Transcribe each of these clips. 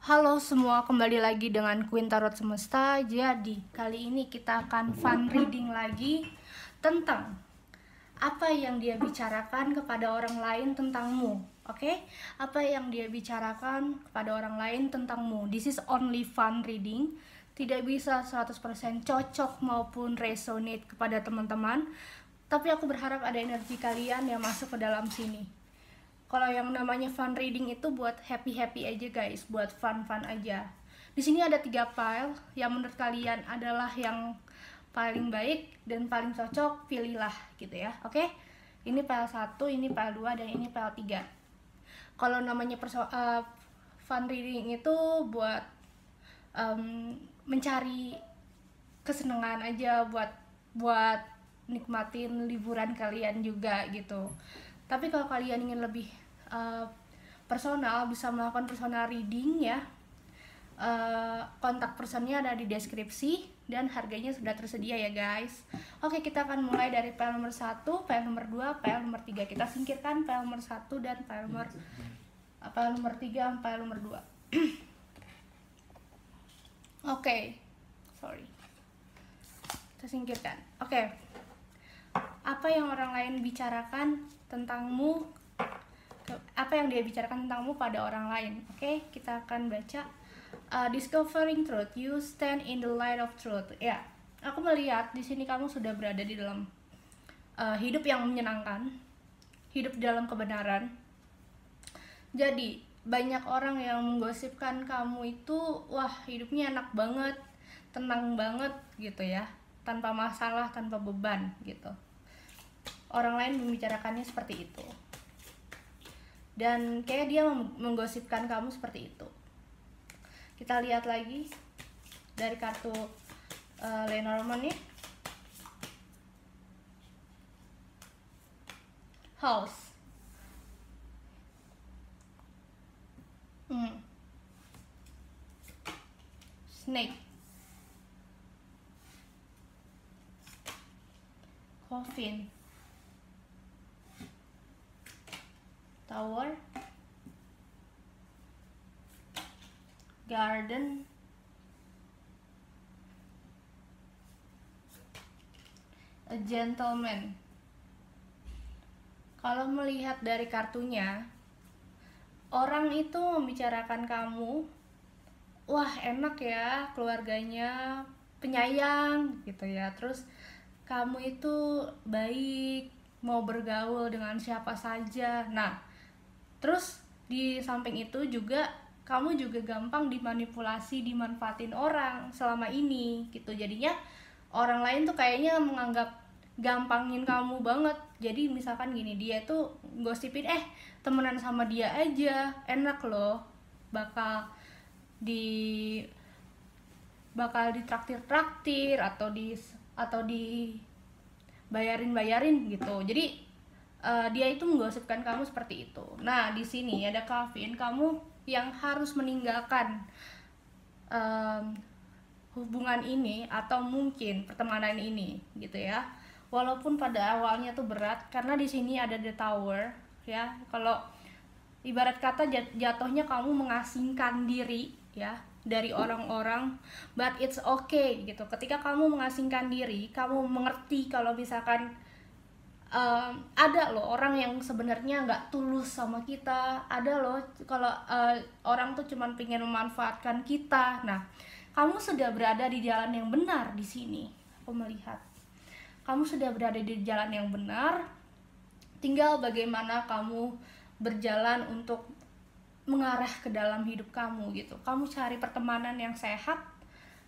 Halo semua, kembali lagi dengan Queen Tarot Semesta. Jadi, kali ini kita akan fun reading lagi tentang apa yang dia bicarakan kepada orang lain tentangmu. Oke? Apa yang dia bicarakan kepada orang lain tentangmu. This is only fun reading. Tidak bisa 100% cocok maupun resonate kepada teman-teman. Tapi aku berharap ada energi kalian yang masuk ke dalam sini. Kalau yang namanya fun reading itu buat happy aja guys, buat fun aja. Di sini ada 3 file yang menurut kalian adalah yang paling baik dan paling cocok, pilihlah gitu ya. Oke? Ini file 1, ini file 2, dan ini file 3. Kalau namanya fun reading itu buat mencari kesenangan aja, buat nikmatin liburan kalian juga gitu. Tapi kalau kalian ingin lebih personal, bisa melakukan personal reading ya. Kontak personnya ada di deskripsi dan harganya sudah tersedia ya guys. Oke, kita akan mulai dari file nomor 1, file nomor 2, file nomor 3. Kita singkirkan file nomor 1 dan file nomor 3, file nomor 2. Oke, sorry, kita singkirkan. Oke. Apa yang orang lain bicarakan tentangmu, apa yang dia bicarakan tentangmu pada orang lain. Oke, kita akan baca. Discovering truth, you stand in the light of truth. Ya, aku melihat di sini kamu sudah berada di dalam hidup yang menyenangkan, hidup dalam kebenaran. Jadi banyak orang yang menggosipkan kamu itu, wah hidupnya enak banget, tenang banget gitu ya, tanpa masalah, tanpa beban gitu. Orang lain membicarakannya seperti itu, dan kayak dia menggosipkan kamu seperti itu. Kita lihat lagi dari kartu Lenormand nih. House. Snake. Coffin. Tower. Garden. A gentleman. Kalau melihat dari kartunya, orang itu membicarakan kamu, wah enak ya keluarganya, penyayang gitu ya. Terus kamu itu baik, mau bergaul dengan siapa saja. Nah, terus di samping itu juga kamu juga gampang dimanipulasi, dimanfaatin orang selama ini gitu. Jadinya orang lain tuh kayaknya menganggap gampangin kamu banget. Jadi misalkan gini, dia tuh gosipin, temenan sama dia aja enak loh, bakal ditraktir atau bayarin gitu. Jadi dia itu menggosipkan kamu seperti itu. Nah, di sini ada Calvin, kamu yang harus meninggalkan hubungan ini atau mungkin pertemanan ini gitu ya. Walaupun pada awalnya tuh berat, karena di sini ada the tower ya. Kalau ibarat kata jatuhnya kamu mengasingkan diri ya dari orang-orang, but it's okay gitu. Ketika kamu mengasingkan diri, kamu mengerti kalau misalkan ada loh orang yang sebenarnya nggak tulus sama kita. Ada loh kalau orang tuh cuman pengen memanfaatkan kita. Nah, kamu sudah berada di jalan yang benar di sini. Aku melihat kamu sudah berada di jalan yang benar. Tinggal bagaimana kamu berjalan untuk mengarah ke dalam hidup kamu gitu. Kamu cari pertemanan yang sehat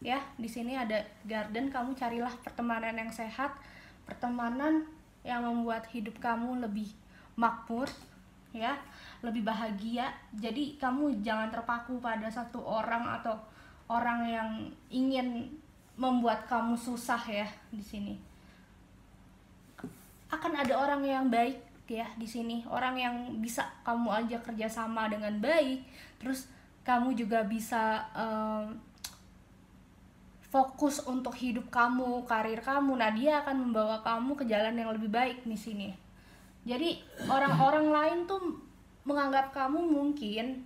ya. Di sini ada garden, kamu carilah pertemanan yang sehat, pertemanan yang membuat hidup kamu lebih makmur ya, lebih bahagia. Jadi kamu jangan terpaku pada satu orang atau orang yang ingin membuat kamu susah ya. Di sini akan ada orang yang baik ya di sini, orang yang bisa kamu ajak kerjasama dengan baik. Terus kamu juga bisa fokus untuk hidup kamu, karir kamu. Nah, dia akan membawa kamu ke jalan yang lebih baik di sini. Jadi orang-orang lain tuh menganggap kamu mungkin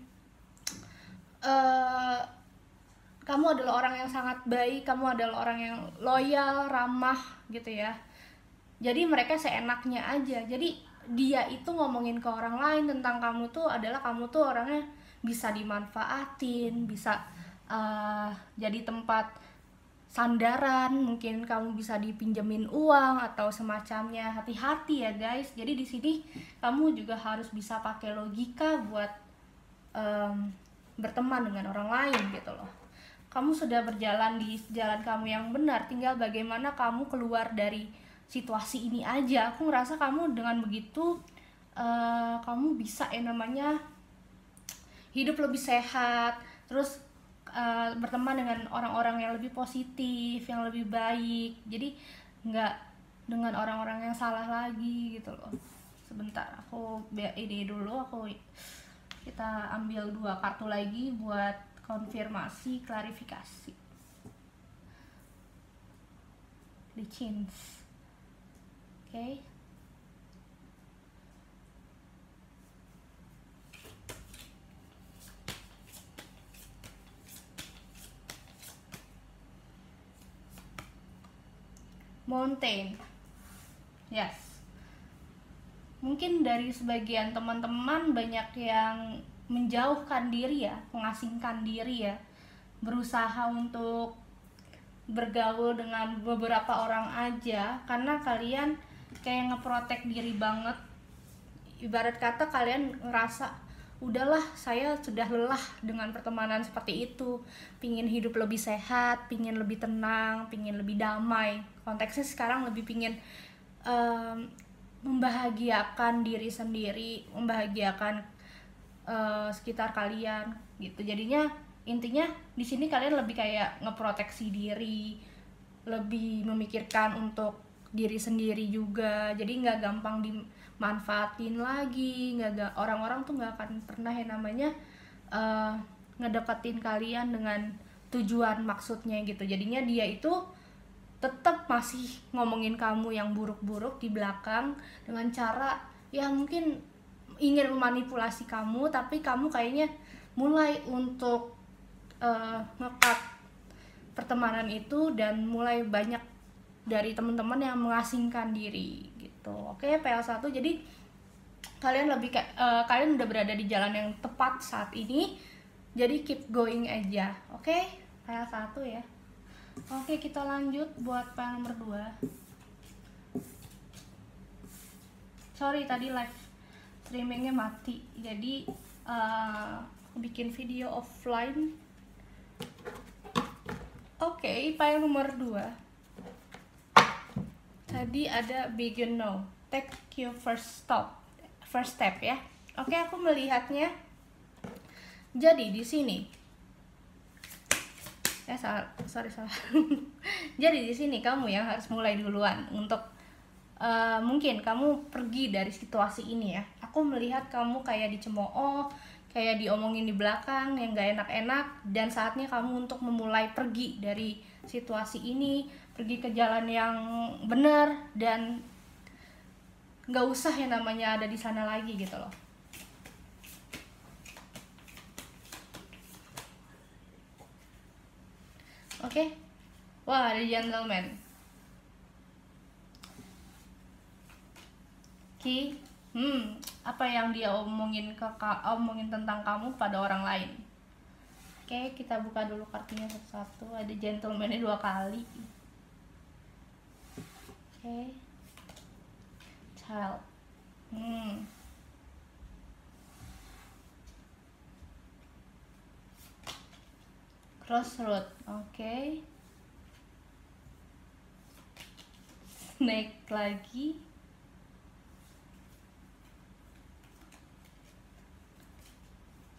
kamu adalah orang yang sangat baik, kamu adalah orang yang loyal, ramah gitu ya. Jadi mereka seenaknya aja. Jadi dia itu ngomongin ke orang lain tentang kamu tuh adalah kamu tuh orangnya bisa dimanfaatin, bisa jadi tempat sandaran, mungkin kamu bisa dipinjemin uang atau semacamnya. Hati-hati ya guys. Jadi di sini kamu juga harus bisa pakai logika buat berteman dengan orang lain gitu loh. Kamu sudah berjalan di jalan kamu yang benar, tinggal bagaimana kamu keluar dari situasi ini aja. Aku ngerasa kamu dengan begitu kamu bisa namanya hidup lebih sehat, terus berteman dengan orang-orang yang lebih positif, yang lebih baik. Jadi nggak dengan orang-orang yang salah lagi gitu loh. Sebentar, aku ini dulu, kita ambil 2 kartu lagi buat konfirmasi, klarifikasi. Licins. Oke. Mountain. Yes. Mungkin dari sebagian teman-teman banyak yang menjauhkan diri ya, mengasingkan diri ya, berusaha untuk bergaul dengan beberapa orang aja karena kalian kayak ngeprotek diri banget. Ibarat kata kalian ngerasa udahlah, saya sudah lelah dengan pertemanan seperti itu, pingin hidup lebih sehat, pingin lebih tenang, pingin lebih damai. Konteksnya sekarang lebih pingin membahagiakan diri sendiri, membahagiakan sekitar kalian gitu. Jadinya intinya di sini kalian lebih kayak ngeproteksi diri, lebih memikirkan untuk diri sendiri juga. Jadi nggak gampang dimanfaatin lagi, orang-orang tuh nggak akan pernah yang namanya ngedeketin kalian dengan tujuan maksudnya gitu. Jadinya dia itu tetap masih ngomongin kamu yang buruk-buruk di belakang dengan cara ya mungkin ingin memanipulasi kamu, tapi kamu kayaknya mulai untuk nge-cut pertemanan itu dan mulai banyak dari teman-teman yang mengasingkan diri gitu. Oke, PL1. Jadi kalian kalian udah berada di jalan yang tepat saat ini. Jadi keep going aja. Oke, PL1 ya. Oke, kita lanjut buat PL nomor 2. Sorry tadi live streamingnya mati. Jadi aku bikin video offline. Oke, PL nomor 2. Tadi ada begin now, take your first step ya. Oke, aku melihatnya. Jadi di sini, sorry. Jadi di sini kamu yang harus mulai duluan untuk mungkin kamu pergi dari situasi ini ya. Aku melihat kamu kayak dicemooh, kayak diomongin di belakang yang gak enak-enak, dan saatnya kamu untuk memulai pergi dari situasi ini, pergi ke jalan yang benar dan gak usah yang namanya ada di sana lagi gitu loh. Oke. Wah, ada gentleman. Apa yang dia omongin tentang kamu pada orang lain. Oke, kita buka dulu kartunya satu-satu. Ada gentleman-nya 2 kali. Oke. Child. Crossroad. Oke. Snake lagi.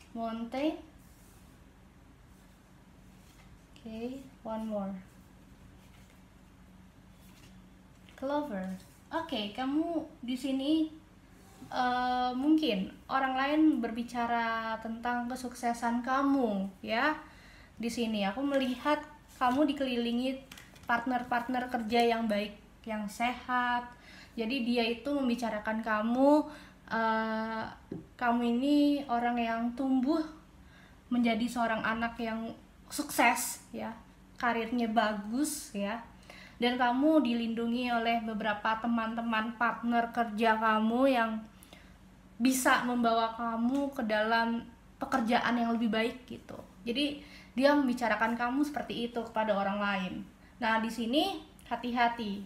Mountain. Oke, one more. Clover. Oke, kamu di sini mungkin orang lain berbicara tentang kesuksesan kamu ya. Di sini aku melihat kamu dikelilingi partner-partner kerja yang baik, yang sehat. Jadi dia itu membicarakan kamu, kamu ini orang yang tumbuh menjadi seorang anak yang sukses ya, karirnya bagus ya, dan kamu dilindungi oleh beberapa teman-teman partner kerja kamu yang bisa membawa kamu ke dalam pekerjaan yang lebih baik gitu. Jadi dia membicarakan kamu seperti itu kepada orang lain. Nah, di sini hati-hati.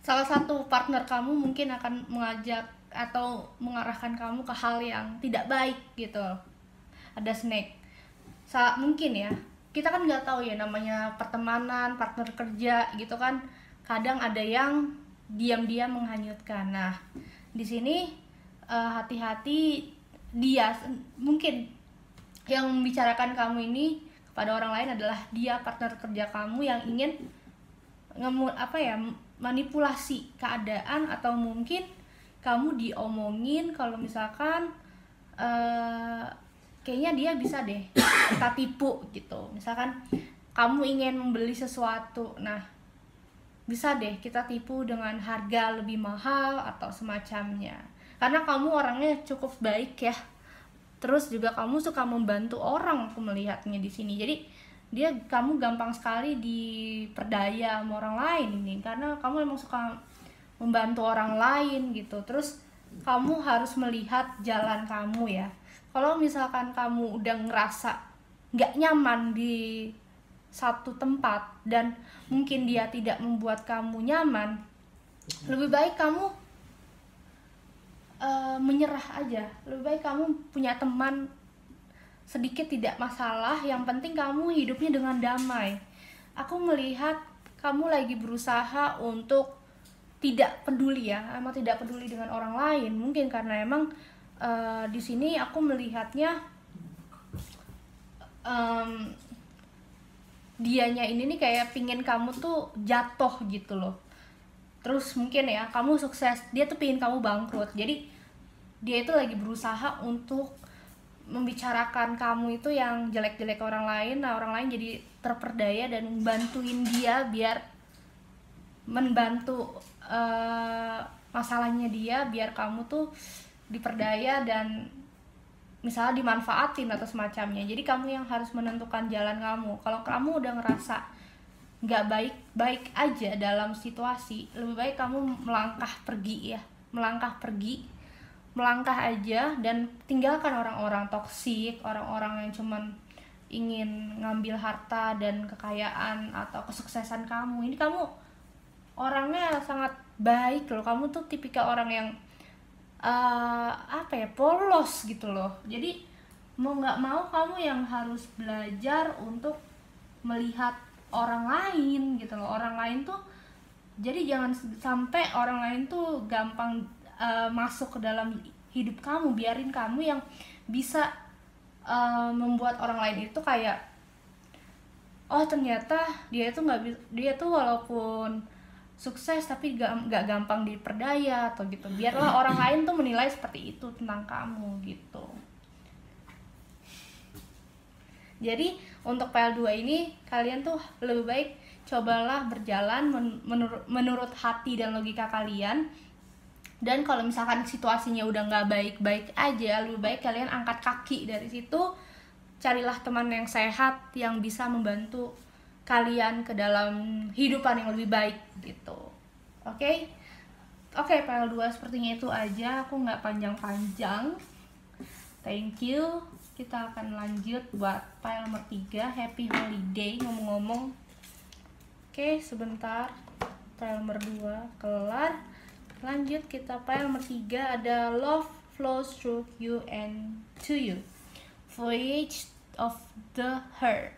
Salah satu partner kamu mungkin akan mengajak atau mengarahkan kamu ke hal yang tidak baik gitu. Ada snake. Mungkin ya, kita kan nggak tahu ya namanya pertemanan, partner kerja gitu kan. Kadang ada yang diam-diam menghanyutkan. Nah, di sini hati-hati, dia mungkin yang membicarakan kamu ini kepada orang lain adalah dia partner kerja kamu yang ingin manipulasi keadaan, atau mungkin kamu diomongin kalau misalkan kayaknya dia bisa deh kita tipu gitu. Misalkan kamu ingin membeli sesuatu, nah bisa deh kita tipu dengan harga lebih mahal atau semacamnya, karena kamu orangnya cukup baik ya, terus juga kamu suka membantu orang, aku melihatnya di sini. Jadi kamu gampang sekali diperdaya sama orang lain ini, karena kamu emang suka membantu orang lain gitu. Terus kamu harus melihat jalan kamu ya. Kalau misalkan kamu udah ngerasa nggak nyaman di satu tempat dan mungkin dia tidak membuat kamu nyaman, lebih baik kamu menyerah aja. Lebih baik kamu punya teman sedikit tidak masalah, yang penting kamu hidupnya dengan damai. Aku melihat kamu lagi berusaha untuk tidak peduli ya, emang tidak peduli dengan orang lain. Mungkin karena emang di sini aku melihatnya dianya ini nih kayak pingin kamu tuh jatuh gitu loh. Terus mungkin ya kamu sukses, dia tuh pingin kamu bangkrut. Jadi dia itu lagi berusaha untuk membicarakan kamu itu yang jelek-jelek orang lain. Nah, orang lain jadi terperdaya dan membantuin dia biar membantu masalahnya dia, biar kamu tuh diperdaya dan misalnya dimanfaatin atau semacamnya. Jadi kamu yang harus menentukan jalan kamu. Kalau kamu udah ngerasa nggak baik-baik aja dalam situasi, lebih baik kamu melangkah pergi ya, melangkah aja dan tinggalkan orang-orang toksik, orang-orang yang cuman ingin ngambil harta dan kekayaan atau kesuksesan kamu. Ini kamu orangnya sangat baik loh, kamu tuh tipikal orang yang polos gitu loh. Jadi mau nggak mau kamu yang harus belajar untuk melihat orang lain gitu loh. Orang lain tuh, jadi jangan sampai orang lain tuh gampang masuk ke dalam hidup kamu. Biarin kamu yang bisa membuat orang lain itu kayak, oh ternyata dia tuh walaupun sukses tapi gak gampang diperdaya atau gitu. Biarlah orang lain tuh menilai seperti itu tentang kamu gitu. Jadi untuk PL2 ini kalian tuh lebih baik cobalah berjalan menurut hati dan logika kalian. Dan kalau misalkan situasinya udah nggak baik-baik aja, lebih baik kalian angkat kaki dari situ. Carilah teman yang sehat yang bisa membantu kalian ke dalam hidupan yang lebih baik gitu. Oke, PL2 sepertinya itu aja. Aku nggak panjang-panjang. Thank you. Kita akan lanjut buat PL nomor 3, Happy Holiday. Ngomong-ngomong, oke sebentar, PL nomor 2 kelar. Lanjut kita PL nomor 3, ada Love Flows Through You and To You, Voyage of the Heart.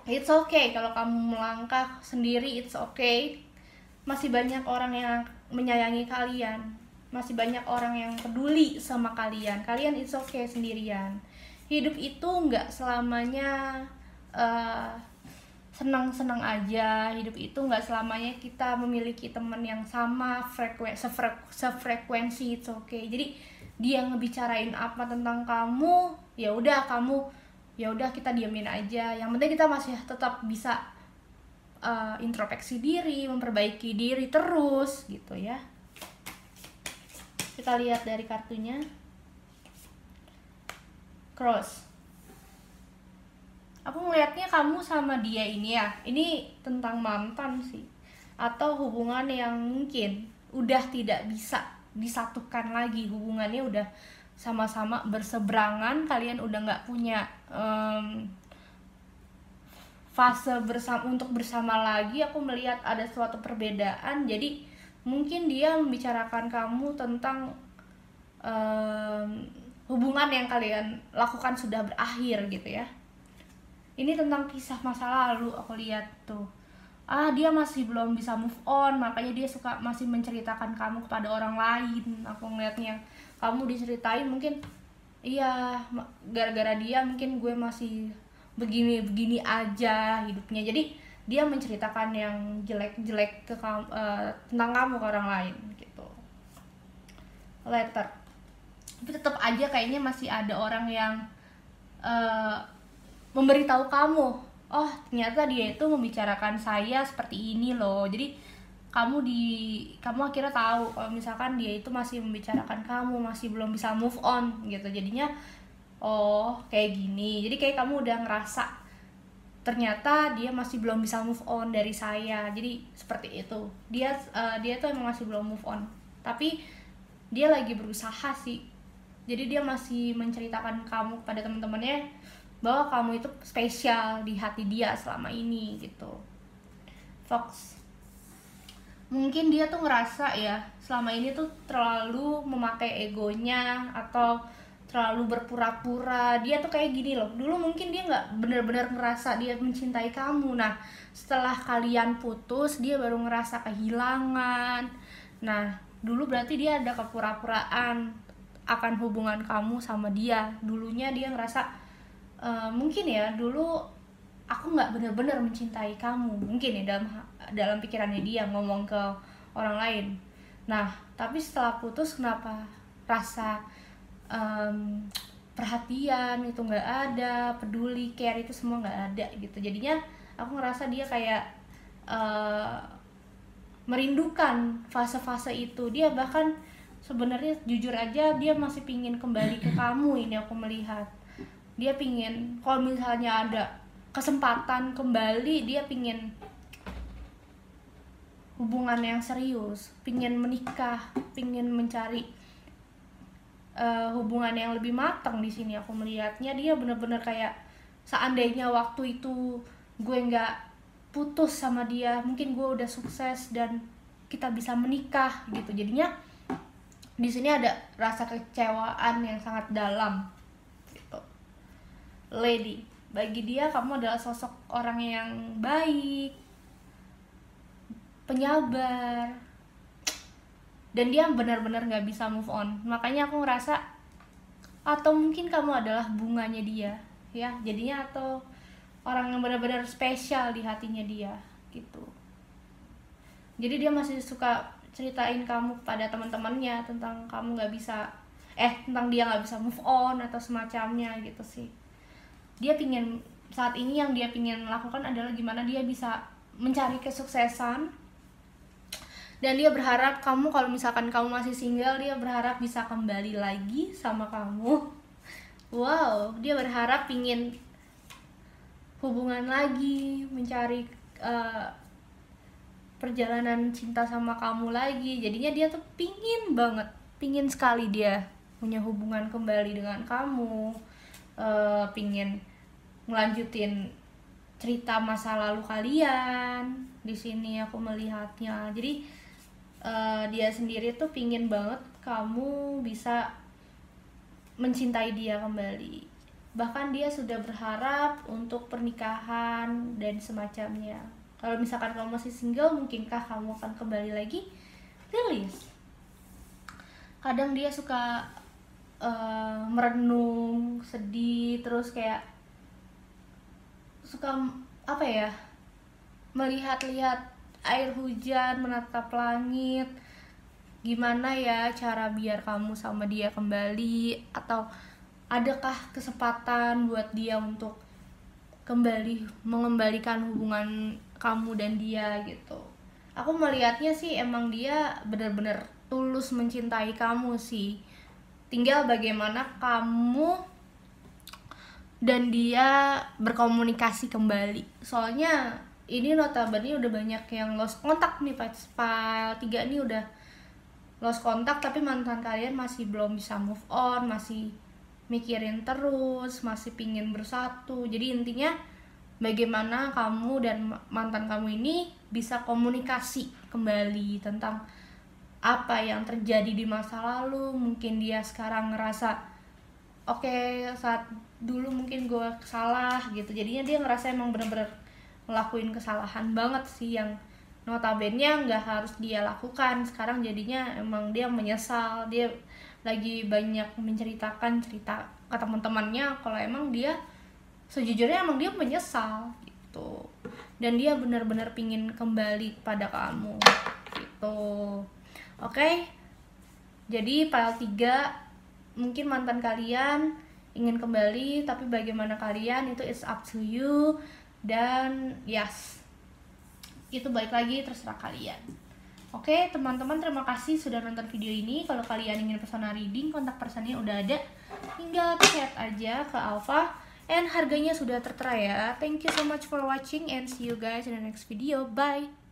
It's okay kalau kamu melangkah sendiri, it's okay. Masih banyak orang yang menyayangi kalian, masih banyak orang yang peduli sama kalian. Kalian it's okay sendirian. Hidup itu nggak selamanya senang-senang aja. Hidup itu nggak selamanya kita memiliki teman yang sama sefrekuensi, it's okay. Jadi dia ngebicarain apa tentang kamu, ya udah kita diamin aja. Yang penting kita masih tetap bisa introspeksi diri, memperbaiki diri terus gitu ya. Kita lihat dari kartunya. Cross. Aku ngelihatnya kamu sama dia ini ya, ini tentang mantan sih, atau hubungan yang mungkin udah tidak bisa disatukan lagi, hubungannya udah sama-sama berseberangan, kalian udah nggak punya fase untuk bersama lagi. Aku melihat ada suatu perbedaan, jadi mungkin dia membicarakan kamu tentang hubungan yang kalian lakukan sudah berakhir gitu ya. Ini tentang kisah masa lalu, aku lihat tuh. Dia masih belum bisa move on, makanya dia suka masih menceritakan kamu kepada orang lain. Aku ngeliatnya kamu diceritain mungkin, iya, gara-gara dia mungkin gue masih begini-begini aja hidupnya. Jadi dia menceritakan yang jelek-jelek ke kamu, tentang kamu ke orang lain gitu. Letter. Tapi tetap aja kayaknya masih ada orang yang memberitahu kamu, oh ternyata dia itu membicarakan saya seperti ini loh. Jadi kamu akhirnya tahu kalau misalkan dia itu masih membicarakan kamu, masih belum bisa move on gitu. Jadinya oh kayak gini, jadi kayak kamu udah ngerasa ternyata dia masih belum bisa move on dari saya. Jadi seperti itu, dia tuh emang masih belum move on, tapi dia lagi berusaha sih. Jadi dia masih menceritakan kamu kepada teman-temannya bahwa kamu itu spesial di hati dia selama ini gitu. Fox, mungkin dia tuh ngerasa ya selama ini tuh terlalu memakai egonya atau terlalu berpura-pura. Dia tuh kayak gini loh, dulu mungkin dia nggak benar-benar ngerasa dia mencintai kamu. Nah setelah kalian putus dia baru ngerasa kehilangan. Nah dulu berarti dia ada kepura-puraan akan hubungan kamu sama dia. Dulunya dia ngerasa mungkin ya dulu aku nggak benar-benar mencintai kamu, mungkin ya dalam pikirannya dia ngomong ke orang lain. Nah tapi setelah putus kenapa rasa perhatian itu nggak ada, peduli, care itu semua nggak ada gitu. Jadinya aku ngerasa dia kayak merindukan fase-fase itu. Dia bahkan sebenarnya jujur aja dia masih pingin kembali ke kamu. Ini aku melihat dia pingin, kalau misalnya ada kesempatan kembali, dia pingin hubungan yang serius, pingin menikah, pingin mencari hubungan yang lebih matang. Di sini aku melihatnya dia bener-bener kayak seandainya waktu itu gue nggak putus sama dia, mungkin gue udah sukses dan kita bisa menikah gitu. Jadinya di sini ada rasa kecewaan yang sangat dalam. Lady, bagi dia kamu adalah sosok orang yang baik, penyabar, dan dia benar-benar nggak bisa move on. Makanya aku ngerasa atau mungkin kamu adalah bunganya dia ya, jadinya, atau orang yang benar-benar spesial di hatinya dia gitu. Jadi dia masih suka ceritain kamu kepada teman-temannya tentang kamu nggak bisa tentang dia nggak bisa move on atau semacamnya gitu sih. Dia pingin, saat ini yang dia pingin lakukan adalah gimana dia bisa mencari kesuksesan. Dan dia berharap kamu, kalau misalkan kamu masih single, dia berharap bisa kembali lagi sama kamu. Wow, dia berharap pingin hubungan lagi, mencari perjalanan cinta sama kamu lagi. Jadinya dia tuh pingin sekali dia punya hubungan kembali dengan kamu. Pingin ngelanjutin cerita masa lalu kalian. Di sini aku melihatnya. Jadi dia sendiri tuh pingin banget kamu bisa mencintai dia kembali. Bahkan dia sudah berharap untuk pernikahan dan semacamnya. Kalau misalkan kamu masih single, mungkinkah kamu akan kembali lagi? Rilis. Kadang dia suka merenung, sedih, terus kayak suka melihat-lihat air hujan, menatap langit. Gimana ya cara biar kamu sama dia kembali, atau adakah kesempatan buat dia untuk kembali mengembalikan hubungan kamu dan dia gitu. Aku melihatnya sih emang dia benar-benar tulus mencintai kamu sih. Tinggal bagaimana kamu dan dia berkomunikasi kembali. Soalnya ini notabene udah banyak yang lost kontak nih, file 3 ini udah lost kontak, tapi mantan kalian masih belum bisa move on, masih mikirin terus, masih pingin bersatu. Jadi intinya bagaimana kamu dan mantan kamu ini bisa komunikasi kembali tentang apa yang terjadi di masa lalu. Mungkin dia sekarang ngerasa oke, saat dulu mungkin gue salah gitu, jadinya dia ngerasa emang bener-bener ngelakuin kesalahan banget sih, yang notabene nggak harus dia lakukan. Sekarang jadinya emang dia menyesal, dia lagi banyak menceritakan cerita ke teman-temannya kalau emang dia sejujurnya emang dia menyesal gitu, dan dia benar-benar pingin kembali pada kamu gitu. Oke, jadi file 3, mungkin mantan kalian ingin kembali, tapi bagaimana kalian itu it's up to you. Dan yes, itu balik lagi terserah kalian. Oke teman-teman, terima kasih sudah nonton video ini. Kalau kalian ingin personal reading, kontak personnya udah ada, tinggal chat aja ke Alpha, and harganya sudah tertera ya. Thank you so much for watching and see you guys in the next video. Bye.